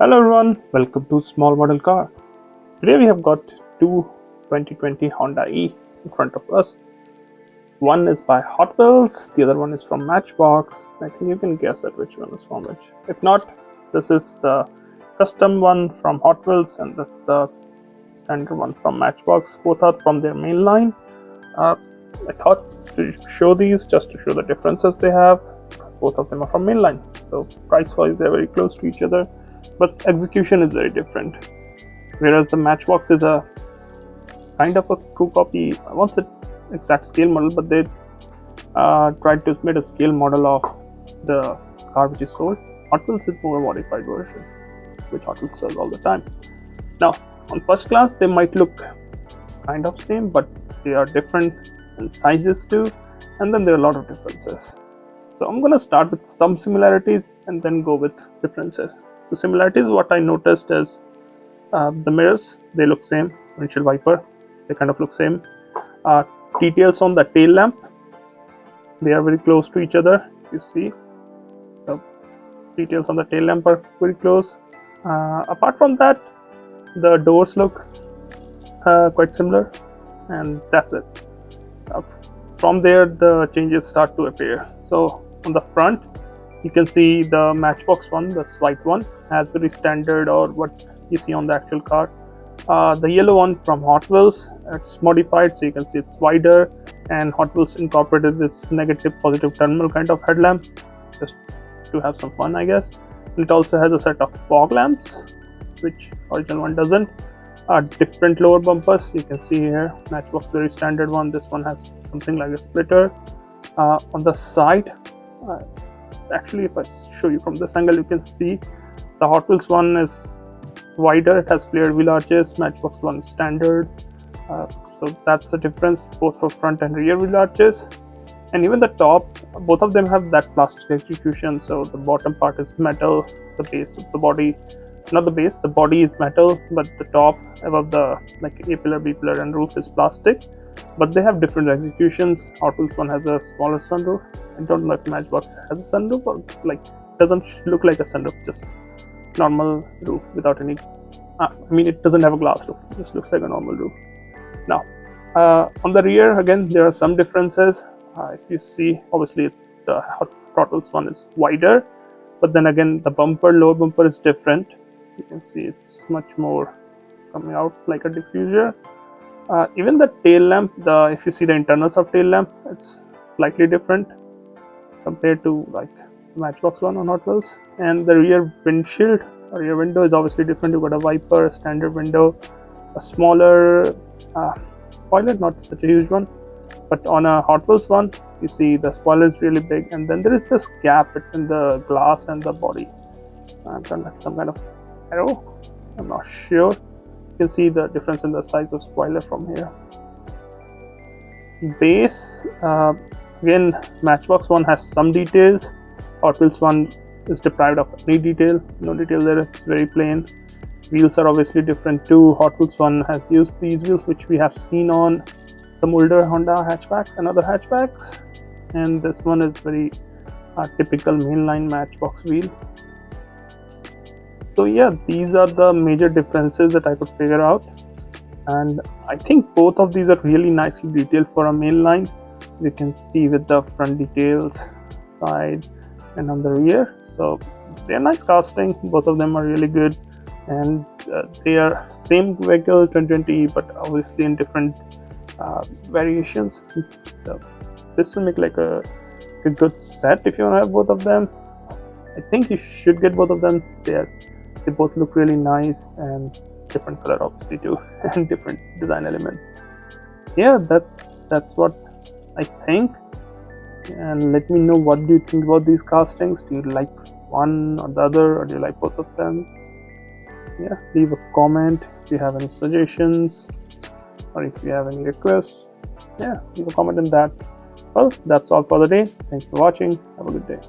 Hello everyone, welcome to Small Model Car. Today we have got two 2020 Honda E in front of us. One is by Hot Wheels, the other one is from Matchbox. I think you can guess at which one is from which. If not, this is the custom one from Hot Wheels and that's the standard one from Matchbox. Both are from their main line. I thought to show these just to show the differences they have. Both of them are from mainline, so price wise they're very close to each other, but execution is very different. Whereas the Matchbox is a kind of a true copy, I won't say exact scale model, but they tried to make a scale model of the car which is sold. Hot Wheels is more a modified version, which Hot Wheels sells all the time. Now, on first glance, they might look kind of same, but they are different in sizes too, and then there are a lot of differences. So I'm going to start with some similarities and then go with differences. So similarities, what I noticed is the mirrors, they look same. Windshield wiper, they kind of look same. Details on the tail lamp, they are very close to each other, you see. So details on the tail lamp are very close. Apart from that, the doors look quite similar, and that's it. From there, the changes start to appear. So on the front, you can see the Matchbox one, the white one, has very standard or what you see on the actual car. The yellow one from Hot Wheels, it's modified, so you can see it's wider, and Hot Wheels incorporated this negative positive terminal kind of headlamp just to have some fun, I guess. And it also has a set of fog lamps, which original one doesn't. Different lower bumpers, you can see here. Matchbox very standard one, this one has something like a splitter. On the side, actually if I show you from this angle, you can see the Hot Wheels one is wider, it has flared wheel arches. Matchbox one is standard. So that's the difference both for front and rear wheel arches. And even the top, both of them have that plastic execution, so the bottom part is metal, the base of the body, not the base, the body is metal, but the top above the like A pillar, B pillar and roof is plastic. But they have different executions. Hot Wheels one has a smaller sunroof. I don't know if Matchbox has a sunroof or like doesn't look like a sunroof, just normal roof without any it doesn't have a glass roof, it just looks like a normal roof. Now on the rear, again there are some differences. If you see, obviously the Hot Wheels one is wider, but then again the lower bumper is different. You can see it's much more coming out like a diffuser. Even the tail lamp, if you see the internals of tail lamp, it's slightly different compared to like Matchbox one on Hot Wheels. And the rear windshield or rear window is obviously different. You've got a wiper, a standard window, a smaller spoiler, not such a huge one. But on a Hot Wheels one, you see the spoiler is really big, and then there is this gap between the glass and the body. I've done like some kind of arrow, I'm not sure. You can see the difference in the size of spoiler from here. Base, again Matchbox one has some details. Hot Wheels one is deprived of any detail, no detail there, it's very plain. Wheels are obviously different too. Hot Wheels one has used these wheels which we have seen on some older Honda hatchbacks and other hatchbacks, and this one is very typical mainline Matchbox wheel. So yeah, these are the major differences that I could figure out, and I think both of these are really nicely detailed for a mainline. You can see with the front details, side and on the rear, so they are nice casting. Both of them are really good, and they are same vehicle 2020, but obviously in different variations. So this will make like a good set if you want to have both of them. I think you should get both of them. They both look really nice, and different color obviously too and different design elements. Yeah, that's what I think. And let me know, what do you think about these castings? Do you like one or the other, or do you like both of them? Yeah, leave a comment if you have any suggestions or if you have any requests. Yeah, leave a comment on that. Well, that's all for the day. Thanks for watching. Have a good day.